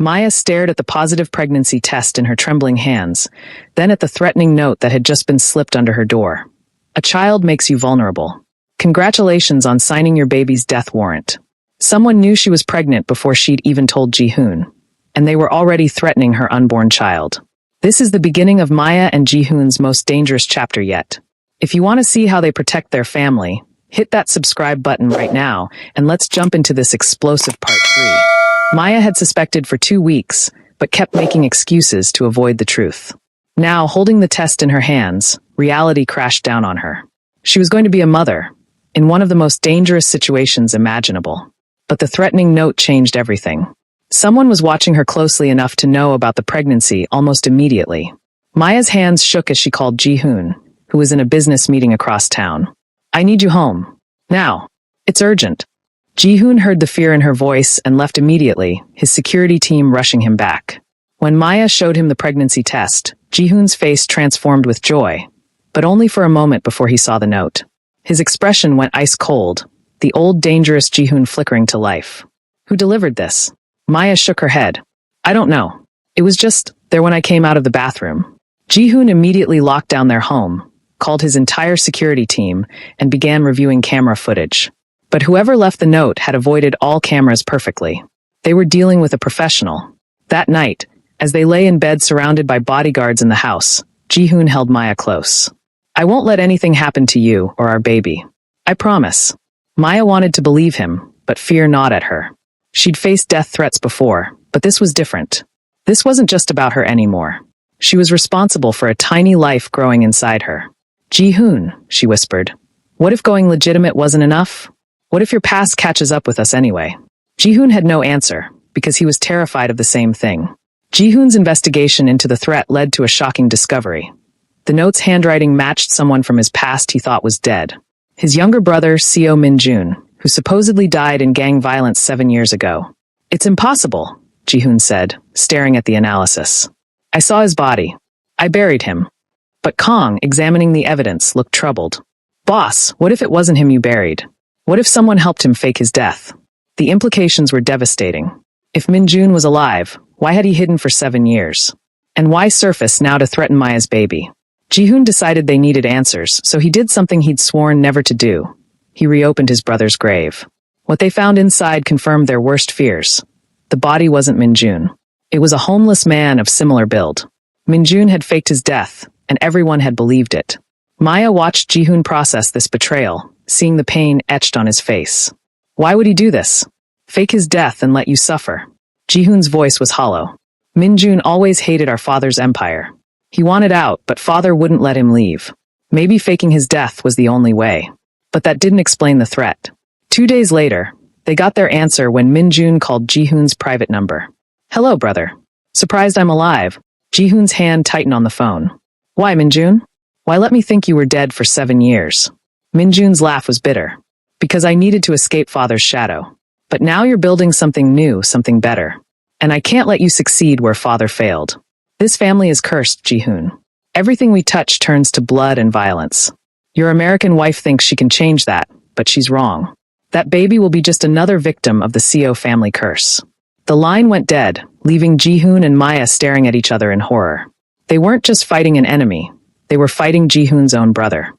Maya stared at the positive pregnancy test in her trembling hands, then at the threatening note that had just been slipped under her door. A child makes you vulnerable. Congratulations on signing your baby's death warrant. Someone knew she was pregnant before she'd even told Ji-hoon, and they were already threatening her unborn child. This is the beginning of Maya and Ji-hoon's most dangerous chapter yet. If you want to see how they protect their family, hit that subscribe button right now, and let's jump into this explosive part 3. Maya had suspected for 2 weeks, but kept making excuses to avoid the truth. Now, holding the test in her hands, reality crashed down on her. She was going to be a mother, in one of the most dangerous situations imaginable. But the threatening note changed everything. Someone was watching her closely enough to know about the pregnancy almost immediately. Maya's hands shook as she called Ji-hoon, who was in a business meeting across town. "I need you home. Now. It's urgent." Ji-hoon heard the fear in her voice and left immediately, his security team rushing him back. When Maya showed him the pregnancy test, Ji-hoon's face transformed with joy, but only for a moment before he saw the note. His expression went ice cold, the old dangerous Ji-hoon flickering to life. "Who delivered this?" Maya shook her head. "I don't know. It was just there when I came out of the bathroom." Ji-hoon immediately locked down their home, called his entire security team, and began reviewing camera footage. But whoever left the note had avoided all cameras perfectly. They were dealing with a professional. That night, as they lay in bed surrounded by bodyguards in the house, Ji-hoon held Maya close. "I won't let anything happen to you or our baby. I promise." Maya wanted to believe him, but fear gnawed at her. She'd faced death threats before, but this was different. This wasn't just about her anymore. She was responsible for a tiny life growing inside her. "Ji-hoon," she whispered, "what if going legitimate wasn't enough? What if your past catches up with us anyway?" Ji-hoon had no answer, because he was terrified of the same thing. Ji-hoon's investigation into the threat led to a shocking discovery. The note's handwriting matched someone from his past he thought was dead. His younger brother, Seo Min-jun, who supposedly died in gang violence 7 years ago. "It's impossible," Ji-hoon said, staring at the analysis. "I saw his body. I buried him." But Kong, examining the evidence, looked troubled. "Boss, what if it wasn't him you buried? What if someone helped him fake his death?" The implications were devastating. If Min-jun was alive, why had he hidden for 7 years? And why surface now to threaten Maya's baby? Ji-hoon decided they needed answers, so he did something he'd sworn never to do. He reopened his brother's grave. What they found inside confirmed their worst fears. The body wasn't Min-jun. It was a homeless man of similar build. Min-jun had faked his death, and everyone had believed it. Maya watched Ji-hoon process this betrayal, seeing the pain etched on his face. Why would he do this? Fake his death and let you suffer? Ji-hoon's voice was hollow. Min-jun always hated our father's empire. He wanted out, but father wouldn't let him leave. Maybe faking his death was the only way. But that didn't explain the threat. 2 days later, they got their answer when Min-jun called Ji-hoon's private number. "Hello, brother. Surprised I'm alive." Ji-hoon's hand tightened on the phone. "Why, Min-jun? Why let me think you were dead for 7 years?" Min-jun's laugh was bitter. "Because I needed to escape father's shadow. But now you're building something new, something better. And I can't let you succeed where father failed. This family is cursed, Ji-hoon. Everything we touch turns to blood and violence. Your American wife thinks she can change that, but she's wrong. That baby will be just another victim of the Seo family curse." The line went dead, leaving Ji-hoon and Maya staring at each other in horror. They weren't just fighting an enemy. They were fighting Ji-hoon's own brother.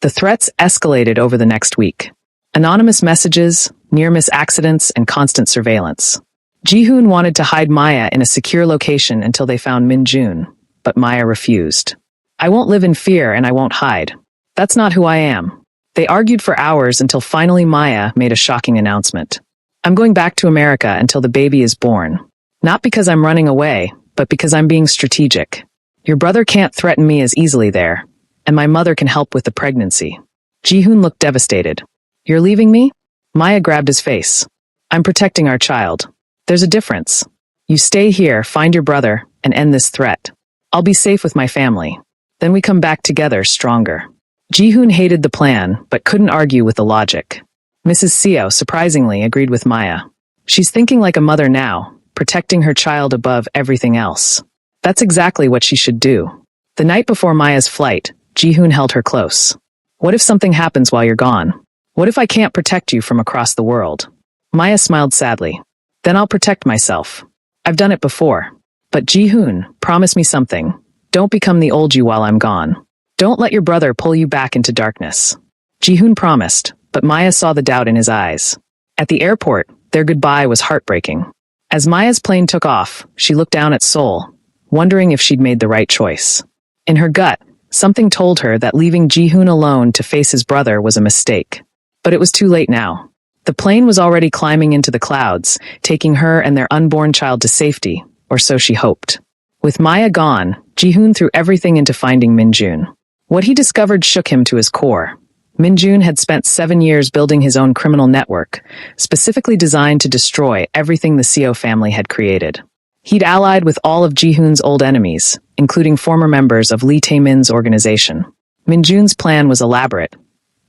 The threats escalated over the next week. Anonymous messages, near-miss accidents, and constant surveillance. Ji-hoon wanted to hide Maya in a secure location until they found Min-jun, but Maya refused. "I won't live in fear and I won't hide. That's not who I am." They argued for hours until finally Maya made a shocking announcement. "I'm going back to America until the baby is born. Not because I'm running away, but because I'm being strategic. Your brother can't threaten me as easily there, and my mother can help with the pregnancy." Ji-hoon looked devastated. "You're leaving me?" Maya grabbed his face. "I'm protecting our child. There's a difference. You stay here, find your brother, and end this threat. I'll be safe with my family. Then we come back together, stronger." Ji-hoon hated the plan, but couldn't argue with the logic. Mrs. Seo, surprisingly, agreed with Maya. She's thinking like a mother now, protecting her child above everything else. That's exactly what she should do. The night before Maya's flight, Ji-hoon held her close. "What if something happens while you're gone? What if I can't protect you from across the world?" Maya smiled sadly. "Then I'll protect myself. I've done it before. But Ji-hoon, promise me something. Don't become the old you while I'm gone. Don't let your brother pull you back into darkness. Ji-hoon promised, but Maya saw the doubt in his eyes. At the airport, their goodbye was heartbreaking. As Maya's plane took off, she looked down at Seoul, wondering if she'd made the right choice. In her gut, something told her that leaving Ji-hoon alone to face his brother was a mistake. But it was too late now. The plane was already climbing into the clouds, taking her and their unborn child to safety, or so she hoped. With Maya gone, Ji-hoon threw everything into finding Min-jun. What he discovered shook him to his core. Min-jun had spent 7 years building his own criminal network, specifically designed to destroy everything the Seo family had created. He'd allied with all of Ji-hoon's old enemies, including former members of Lee Tae-min's organization. Min-jun's plan was elaborate.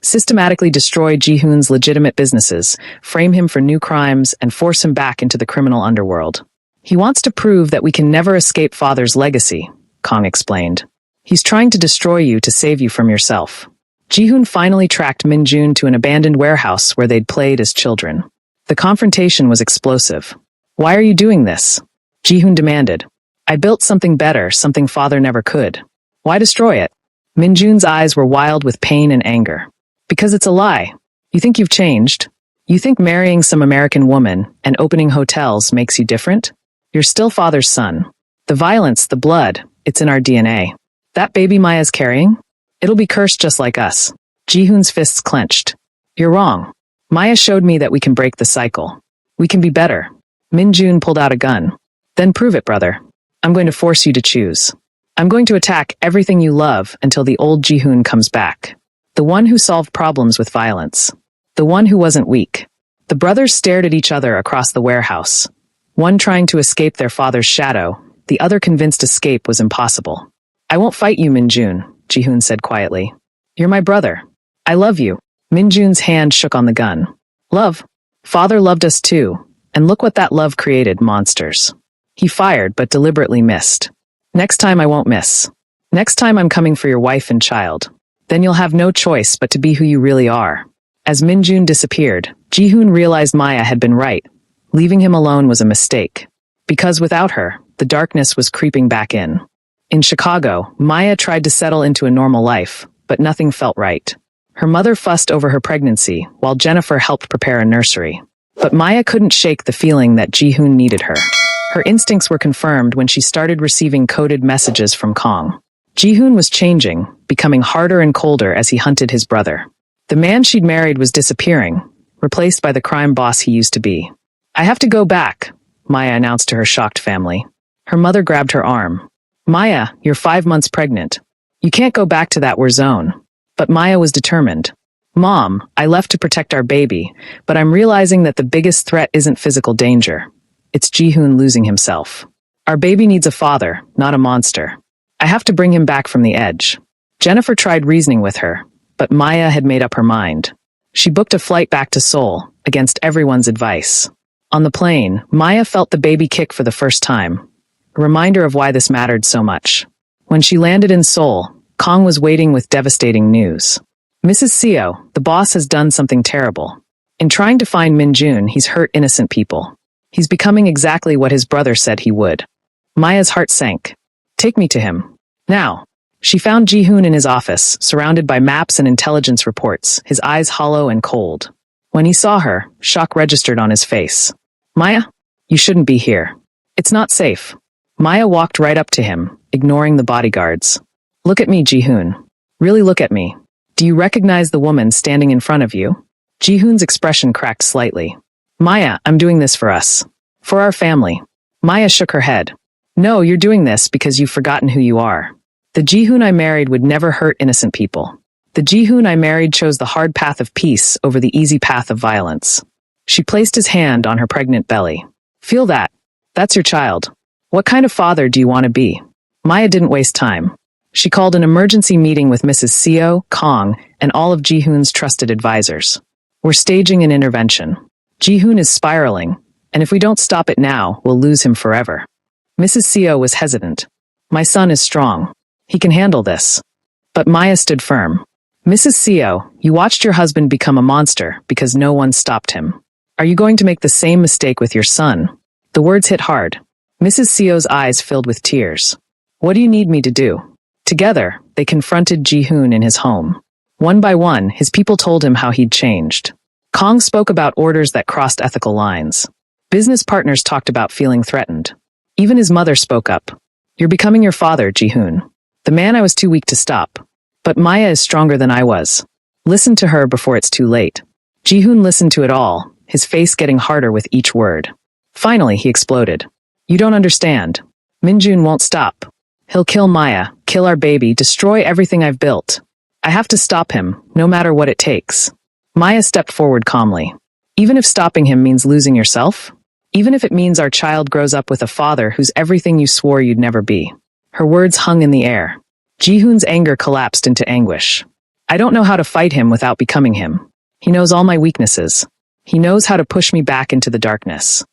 Systematically destroy Ji-hoon's legitimate businesses, frame him for new crimes, and force him back into the criminal underworld. He wants to prove that we can never escape father's legacy, Kong explained. He's trying to destroy you to save you from yourself. Ji-hoon finally tracked Min-jun to an abandoned warehouse where they'd played as children. The confrontation was explosive. Why are you doing this? Ji-hoon demanded. I built something better, something father never could. Why destroy it? Min-jun's eyes were wild with pain and anger. Because it's a lie. You think you've changed? You think marrying some American woman and opening hotels makes you different? You're still father's son. The violence, the blood, it's in our DNA. That baby Maya's carrying? It'll be cursed just like us. Ji-hoon's fists clenched. You're wrong. Maya showed me that we can break the cycle. We can be better. Min-jun pulled out a gun. Then prove it, brother. I'm going to force you to choose. I'm going to attack everything you love until the old Ji-hoon comes back. The one who solved problems with violence. The one who wasn't weak. The brothers stared at each other across the warehouse. One trying to escape their father's shadow, the other convinced escape was impossible. I won't fight you, Min-jun, Ji-hoon said quietly. You're my brother. I love you. Min-jun's hand shook on the gun. Love? Father loved us too, and look what that love created, monsters. He fired but deliberately missed. Next time I won't miss. Next time I'm coming for your wife and child. Then you'll have no choice but to be who you really are. As Min-jun disappeared, Ji-hoon realized Maya had been right. Leaving him alone was a mistake. Because without her, the darkness was creeping back in. In Chicago, Maya tried to settle into a normal life, but nothing felt right. Her mother fussed over her pregnancy, while Jennifer helped prepare a nursery. But Maya couldn't shake the feeling that Ji-hoon needed her. Her instincts were confirmed when she started receiving coded messages from Kong. Ji-hoon was changing, becoming harder and colder as he hunted his brother. The man she'd married was disappearing, replaced by the crime boss he used to be. I have to go back, Maya announced to her shocked family. Her mother grabbed her arm. Maya, you're 5 months pregnant. You can't go back to that war zone. But Maya was determined. Mom, I left to protect our baby, but I'm realizing that the biggest threat isn't physical danger. It's Ji-hoon losing himself. Our baby needs a father, not a monster. I have to bring him back from the edge. Jennifer tried reasoning with her, but Maya had made up her mind. She booked a flight back to Seoul, against everyone's advice. On the plane, Maya felt the baby kick for the first time, a reminder of why this mattered so much. When she landed in Seoul, Kong was waiting with devastating news. Mrs. Seo, the boss has done something terrible. In trying to find Min-jun, he's hurt innocent people. He's becoming exactly what his brother said he would. Maya's heart sank. Take me to him. Now. She found Ji-hoon in his office, surrounded by maps and intelligence reports, his eyes hollow and cold. When he saw her, shock registered on his face. Maya? You shouldn't be here. It's not safe. Maya walked right up to him, ignoring the bodyguards. Look at me, Ji-hoon. Really look at me. Do you recognize the woman standing in front of you? Ji-hoon's expression cracked slightly. Maya, I'm doing this for us. For our family. Maya shook her head. No, you're doing this because you've forgotten who you are. The Ji-hoon I married would never hurt innocent people. The Ji-hoon I married chose the hard path of peace over the easy path of violence. She placed his hand on her pregnant belly. Feel that. That's your child. What kind of father do you want to be? Maya didn't waste time. She called an emergency meeting with Mrs. Seo, Kong, and all of Ji-hoon's trusted advisors. We're staging an intervention. Ji-hoon is spiraling, and if we don't stop it now, we'll lose him forever. Mrs. Seo was hesitant. My son is strong. He can handle this. But Maya stood firm. Mrs. Seo, you watched your husband become a monster because no one stopped him. Are you going to make the same mistake with your son? The words hit hard. Mrs. Seo's eyes filled with tears. What do you need me to do? Together, they confronted Ji-hoon in his home. One by one, his people told him how he'd changed. Kong spoke about orders that crossed ethical lines. Business partners talked about feeling threatened. Even his mother spoke up. You're becoming your father, Ji-hoon. The man I was too weak to stop. But Maya is stronger than I was. Listen to her before it's too late. Ji-hoon listened to it all, his face getting harder with each word. Finally, he exploded. You don't understand. Min-jun won't stop. He'll kill Maya, kill our baby, destroy everything I've built. I have to stop him, no matter what it takes. Maya stepped forward calmly. Even if stopping him means losing yourself? Even if it means our child grows up with a father who's everything you swore you'd never be. Her words hung in the air. Ji-hoon's anger collapsed into anguish. I don't know how to fight him without becoming him. He knows all my weaknesses. He knows how to push me back into the darkness.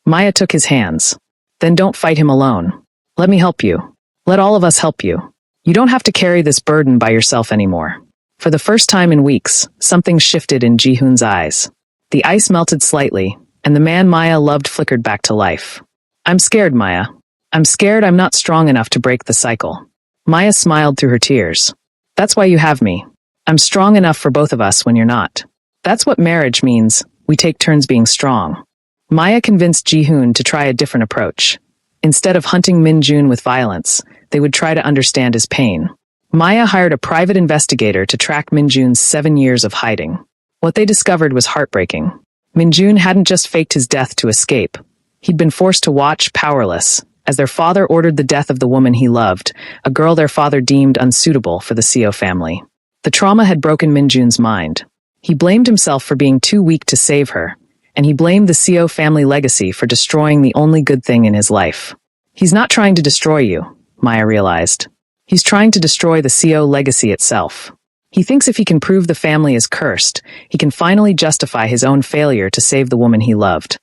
Maya took his hands. Then don't fight him alone. Let me help you. Let all of us help you. You don't have to carry this burden by yourself anymore. For the first time in weeks, something shifted in Ji-hoon's eyes. The ice melted slightly, and the man Maya loved flickered back to life. I'm scared, Maya. I'm scared I'm not strong enough to break the cycle. Maya smiled through her tears. That's why you have me. I'm strong enough for both of us when you're not. That's what marriage means. We take turns being strong. Maya convinced Ji-hoon to try a different approach. Instead of hunting Min-jun with violence, they would try to understand his pain. Maya hired a private investigator to track Min-jun's 7 years of hiding. What they discovered was heartbreaking. Min-jun hadn't just faked his death to escape. He'd been forced to watch, powerless, as their father ordered the death of the woman he loved, a girl their father deemed unsuitable for the Seo family. The trauma had broken Min-jun's mind. He blamed himself for being too weak to save her, and he blamed the Seo family legacy for destroying the only good thing in his life. He's not trying to destroy you, Maya realized. He's trying to destroy the Seo legacy itself. He thinks if he can prove the family is cursed, he can finally justify his own failure to save the woman he loved.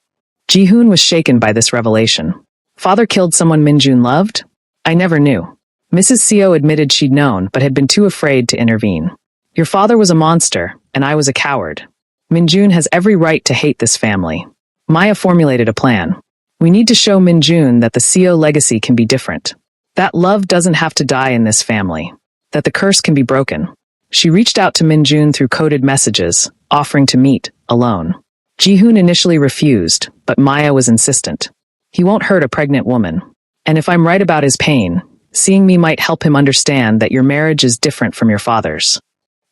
Ji-hoon was shaken by this revelation. Father killed someone Min-jun loved? I never knew. Mrs. Seo admitted she'd known, but had been too afraid to intervene. Your father was a monster, and I was a coward. Min-jun has every right to hate this family. Maya formulated a plan. We need to show Min-jun that the Seo legacy can be different. That love doesn't have to die in this family. That the curse can be broken. She reached out to Min-jun through coded messages, offering to meet, alone. Ji-hoon initially refused, but Maya was insistent. He won't hurt a pregnant woman. And if I'm right about his pain, seeing me might help him understand that your marriage is different from your father's.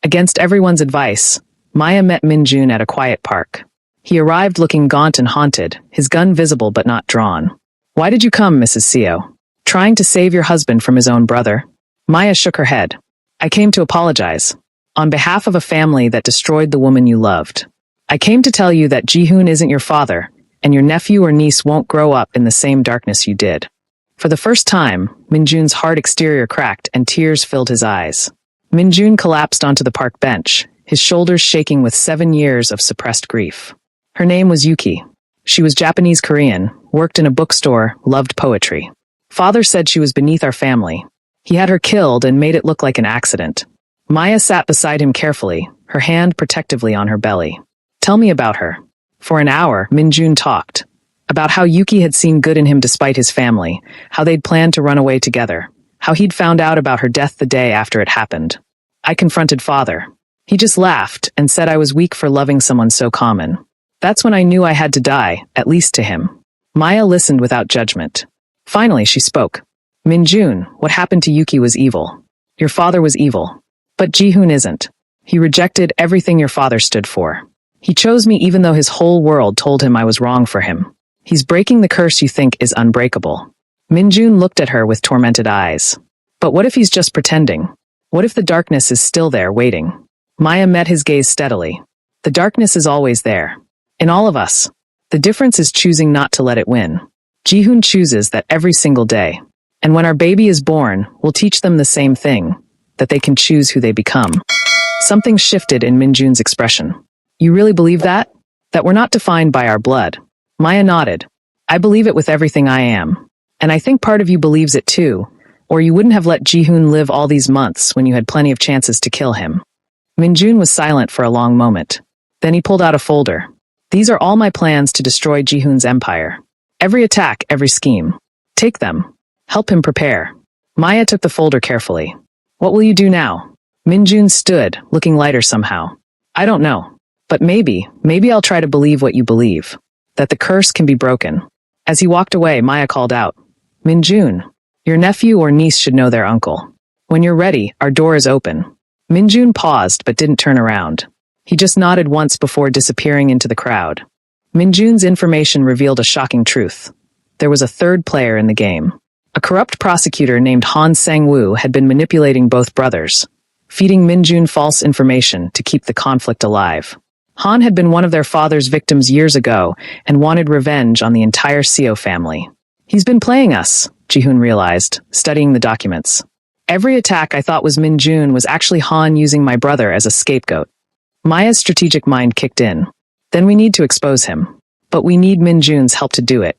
Against everyone's advice, Maya met Min-jun at a quiet park. He arrived looking gaunt and haunted, his gun visible but not drawn. Why did you come, Mrs. Seo? Trying to save your husband from his own brother? Maya shook her head. I came to apologize. On behalf of a family that destroyed the woman you loved. I came to tell you that Ji-hoon isn't your father, and your nephew or niece won't grow up in the same darkness you did. For the first time, Min-jun's hard exterior cracked and tears filled his eyes. Min-jun collapsed onto the park bench, his shoulders shaking with 7 years of suppressed grief. Her name was Yuki. She was Japanese-Korean, worked in a bookstore, loved poetry. Father said she was beneath our family. He had her killed and made it look like an accident. Maya sat beside him carefully, her hand protectively on her belly. Tell me about her. For an hour, Min-jun talked. About how Yuki had seen good in him despite his family, how they'd planned to run away together, how he'd found out about her death the day after it happened. I confronted father. He just laughed and said I was weak for loving someone so common. That's when I knew I had to die, at least to him. Maya listened without judgment. Finally, she spoke. Min-jun, what happened to Yuki was evil. Your father was evil. But Ji-hoon isn't. He rejected everything your father stood for. He chose me even though his whole world told him I was wrong for him. He's breaking the curse you think is unbreakable. Min-jun looked at her with tormented eyes. But what if he's just pretending? What if the darkness is still there, waiting? Maya met his gaze steadily. The darkness is always there. In all of us. The difference is choosing not to let it win. Ji-hoon chooses that every single day. And when our baby is born, we'll teach them the same thing, that they can choose who they become. Something shifted in Min-jun's expression. You really believe that? That we're not defined by our blood? Maya nodded. I believe it with everything I am. And I think part of you believes it too, or you wouldn't have let Ji-hoon live all these months when you had plenty of chances to kill him. Min-jun was silent for a long moment. Then he pulled out a folder. These are all my plans to destroy Ji-hoon's empire. Every attack, every scheme. Take them. Help him prepare. Maya took the folder carefully. What will you do now? Minjun stood, looking lighter somehow. I don't know. But maybe I'll try to believe what you believe. That the curse can be broken. As he walked away, Maya called out, Minjun, your nephew or niece should know their uncle. When you're ready, our door is open. Minjun paused but didn't turn around. He just nodded once before disappearing into the crowd. Minjun's information revealed a shocking truth. There was a third player in the game. A corrupt prosecutor named Han Sang-woo had been manipulating both brothers, feeding Minjun false information to keep the conflict alive. Han had been one of their father's victims years ago and wanted revenge on the entire Seo family. He's been playing us, Ji-hoon realized, studying the documents. Every attack I thought was Minjun was actually Han using my brother as a scapegoat. Maya's strategic mind kicked in. Then we need to expose him. But we need Minjun's help to do it.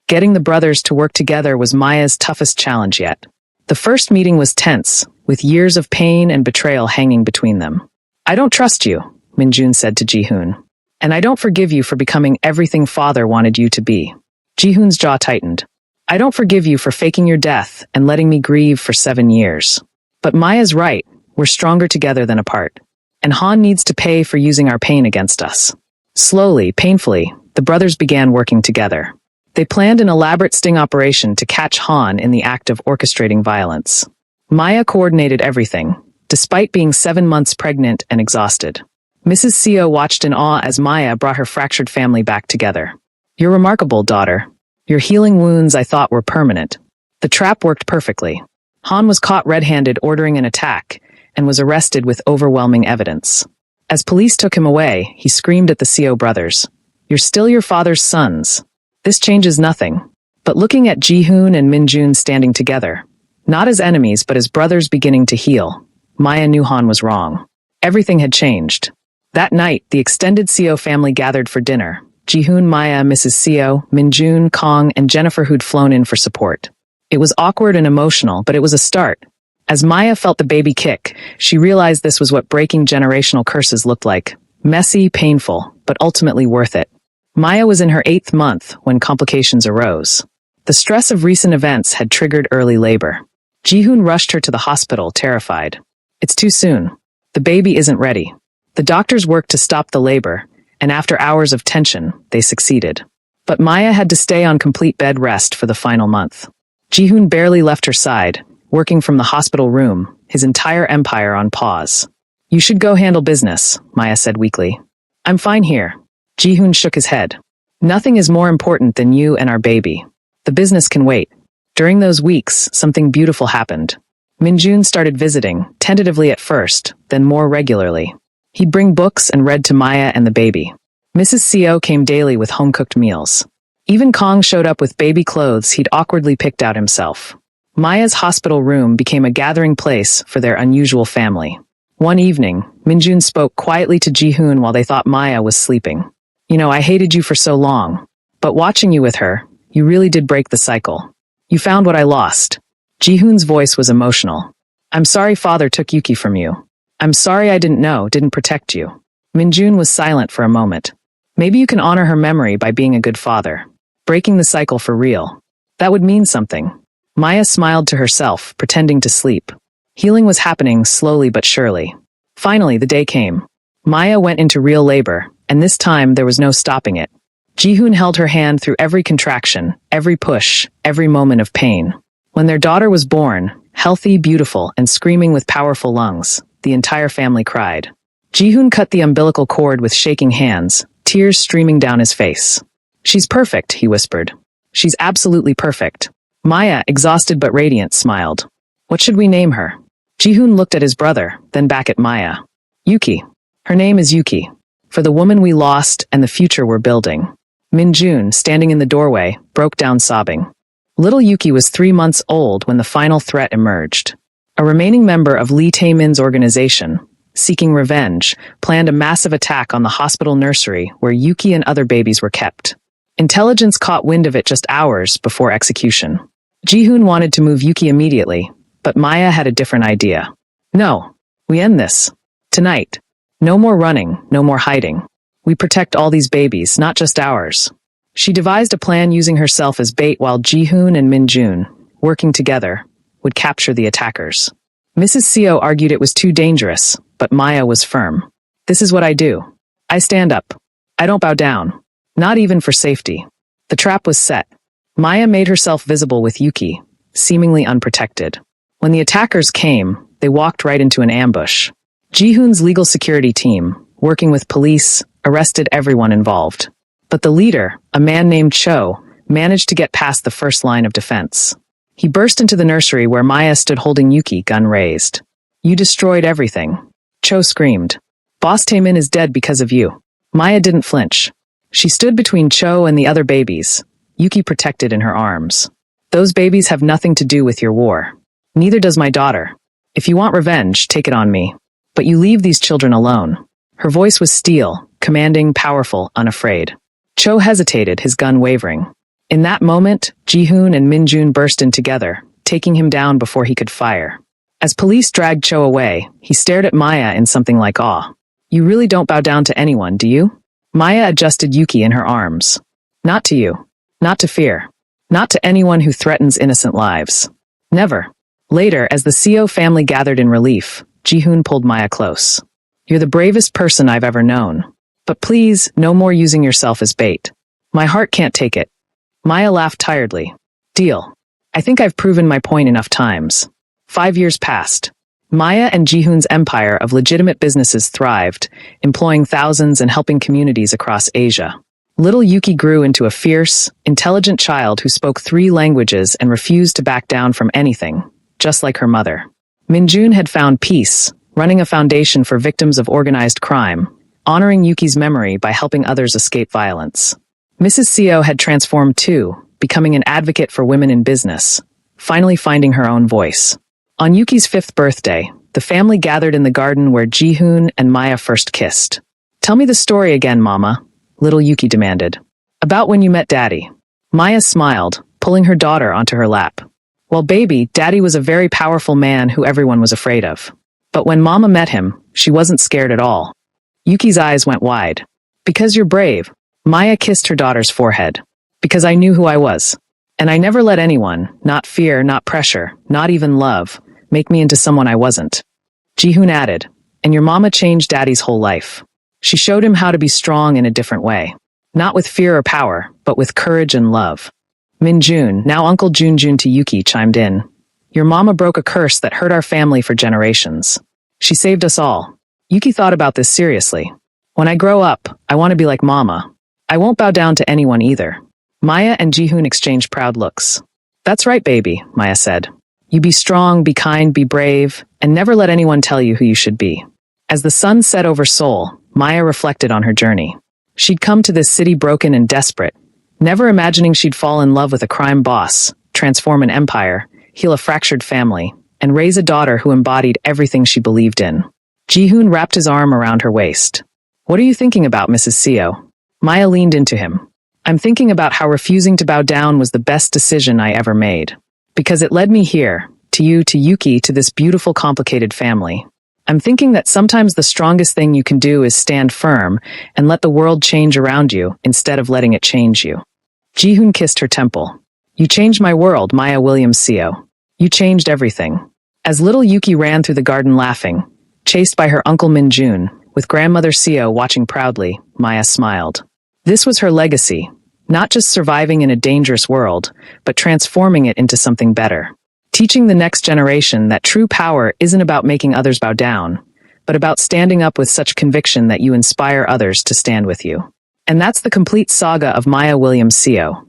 Getting the brothers to work together was Maya's toughest challenge yet. The first meeting was tense, with years of pain and betrayal hanging between them. I don't trust you, Minjun said to Ji-hoon. And I don't forgive you for becoming everything father wanted you to be. Ji-hoon's jaw tightened. I don't forgive you for faking your death and letting me grieve for 7 years. But Maya's right, we're stronger together than apart. And Han needs to pay for using our pain against us. Slowly, painfully, the brothers began working together. They planned an elaborate sting operation to catch Han in the act of orchestrating violence. Maya coordinated everything, despite being 7 months pregnant and exhausted. Mrs. Seo watched in awe as Maya brought her fractured family back together. You're remarkable, daughter. Your healing wounds I thought were permanent. The trap worked perfectly. Han was caught red-handed ordering an attack and was arrested with overwhelming evidence. As police took him away, he screamed at the Seo brothers. You're still your father's sons. This changes nothing. But looking at Ji-hoon and Minjun standing together, not as enemies but as brothers beginning to heal, Maya knew Han was wrong. Everything had changed. That night, the extended Seo family gathered for dinner. Ji-hoon, Maya, Mrs. Seo, Minjun, Kong, and Jennifer who'd flown in for support. It was awkward and emotional, but it was a start. As Maya felt the baby kick, she realized this was what breaking generational curses looked like. Messy, painful, but ultimately worth it. Maya was in her 8th month when complications arose. The stress of recent events had triggered early labor. Ji-hoon rushed her to the hospital, terrified. It's too soon. The baby isn't ready. The doctors worked to stop the labor, and after hours of tension, they succeeded. But Maya had to stay on complete bed rest for the final month. Ji-hoon barely left her side, working from the hospital room, his entire empire on pause. You should go handle business, Maya said weakly. I'm fine here. Ji-hoon shook his head. Nothing is more important than you and our baby. The business can wait. During those weeks, something beautiful happened. Minjun started visiting, tentatively at first, then more regularly. He'd bring books and read to Maya and the baby. Mrs. Seo came daily with home-cooked meals. Even Kong showed up with baby clothes he'd awkwardly picked out himself. Maya's hospital room became a gathering place for their unusual family. One evening, Minjun spoke quietly to Ji-hoon while they thought Maya was sleeping. You know, I hated you for so long. But watching you with her, you really did break the cycle. You found what I lost. Ji-hoon's voice was emotional. I'm sorry father took Yuki from you. I'm sorry I didn't protect you. Minjun was silent for a moment. Maybe you can honor her memory by being a good father. Breaking the cycle for real. That would mean something. Maya smiled to herself, pretending to sleep. Healing was happening slowly but surely. Finally, the day came. Maya went into real labor, and this time there was no stopping it. Ji-hoon held her hand through every contraction, every push, every moment of pain. When their daughter was born, healthy, beautiful, and screaming with powerful lungs, the entire family cried. Ji-hoon cut the umbilical cord with shaking hands, tears streaming down his face. She's perfect, he whispered. She's absolutely perfect. Maya, exhausted but radiant, smiled. What should we name her? Ji-hoon looked at his brother, then back at Maya. Yuki. Her name is Yuki. For the woman we lost and the future we're building. Minjun, standing in the doorway, broke down sobbing. Little Yuki was 3 months old when the final threat emerged. A remaining member of Lee Tae-min's organization, seeking revenge, planned a massive attack on the hospital nursery where Yuki and other babies were kept. Intelligence caught wind of it just hours before execution. Ji-hoon wanted to move Yuki immediately, but Maya had a different idea. No, we end this. Tonight. No more running, no more hiding. We protect all these babies, not just ours. She devised a plan using herself as bait while Ji-hoon and Min-jun, working together, would capture the attackers. Mrs. Seo argued it was too dangerous, but Maya was firm. This is what I do. I stand up. I don't bow down. Not even for safety. The trap was set. Maya made herself visible with Yuki, seemingly unprotected. When the attackers came, they walked right into an ambush. Ji-hoon's legal security team, working with police, arrested everyone involved. But the leader, a man named Cho, managed to get past the first line of defense. He burst into the nursery where Maya stood holding Yuki, gun raised. You destroyed everything. Cho screamed. Boss Taemin is dead because of you. Maya didn't flinch. She stood between Cho and the other babies, Yuki protected in her arms. Those babies have nothing to do with your war. Neither does my daughter. If you want revenge, take it on me. But you leave these children alone. Her voice was steel, commanding, powerful, unafraid. Cho hesitated, his gun wavering. In that moment, Ji-hoon and Min-jun burst in together, taking him down before he could fire. As police dragged Cho away, he stared at Maya in something like awe. You really don't bow down to anyone, do you? Maya adjusted Yuki in her arms. Not to you. Not to fear. Not to anyone who threatens innocent lives. Never. Later, as the Seo family gathered in relief, Ji-hoon pulled Maya close. You're the bravest person I've ever known. But please, no more using yourself as bait. My heart can't take it. Maya laughed tiredly. Deal. I think I've proven my point enough times. 5 years passed. Maya and Ji-hoon's empire of legitimate businesses thrived, employing thousands and helping communities across Asia. Little Yuki grew into a fierce, intelligent child who spoke 3 languages and refused to back down from anything, just like her mother. Min-jun had found peace, running a foundation for victims of organized crime, honoring Yuki's memory by helping others escape violence. Mrs. Seo had transformed too, becoming an advocate for women in business, finally finding her own voice. On Yuki's 5th birthday, the family gathered in the garden where Ji-hoon and Maya first kissed. Tell me the story again, Mama, little Yuki demanded. About when you met Daddy. Maya smiled, pulling her daughter onto her lap. Well, baby, Daddy was a very powerful man who everyone was afraid of. But when Mama met him, she wasn't scared at all. Yuki's eyes went wide. Because you're brave. Maya kissed her daughter's forehead. Because I knew who I was. And I never let anyone, not fear, not pressure, not even love, make me into someone I wasn't. Ji-hoon added, and your mama changed Daddy's whole life. She showed him how to be strong in a different way. Not with fear or power, but with courage and love. Min-jun, now Uncle Jun-jun to Yuki, chimed in. Your mama broke a curse that hurt our family for generations. She saved us all. Yuki thought about this seriously. When I grow up, I want to be like Mama. I won't bow down to anyone either. Maya and Ji-hoon exchanged proud looks. That's right, baby, Maya said. You be strong, be kind, be brave, and never let anyone tell you who you should be. As the sun set over Seoul, Maya reflected on her journey. She'd come to this city broken and desperate, never imagining she'd fall in love with a crime boss, transform an empire, heal a fractured family, and raise a daughter who embodied everything she believed in. Ji-hoon wrapped his arm around her waist. What are you thinking about, Mrs. Seo? Maya leaned into him. I'm thinking about how refusing to bow down was the best decision I ever made. Because it led me here, to you, to Yuki, to this beautiful, complicated family. I'm thinking that sometimes the strongest thing you can do is stand firm and let the world change around you instead of letting it change you. Ji-hoon kissed her temple. You changed my world, Maya Williams Seo. You changed everything. As little Yuki ran through the garden laughing, chased by her uncle Min-jun, with grandmother Seo watching proudly, Maya smiled. This was her legacy, not just surviving in a dangerous world, but transforming it into something better. Teaching the next generation that true power isn't about making others bow down, but about standing up with such conviction that you inspire others to stand with you. And that's the complete saga of Maya Williams Seo,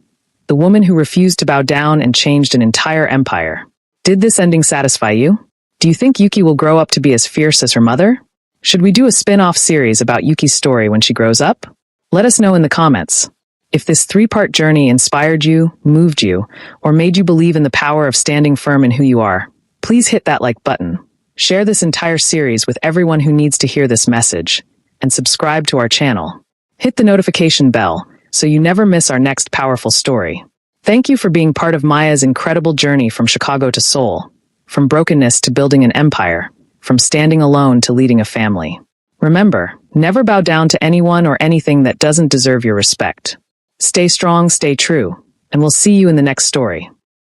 the woman who refused to bow down and changed an entire empire. Did this ending satisfy you? Do you think Yuki will grow up to be as fierce as her mother? Should we do a spin-off series about Yuki's story when she grows up? Let us know in the comments. If this 3-part journey inspired you, moved you, or made you believe in the power of standing firm in who you are, please hit that like button. Share this entire series with everyone who needs to hear this message, and subscribe to our channel. Hit the notification bell so you never miss our next powerful story. Thank you for being part of Maya's incredible journey from Chicago to Seoul, from brokenness to building an empire, from standing alone to leading a family. Remember, never bow down to anyone or anything that doesn't deserve your respect. Stay strong, stay true, and we'll see you in the next story.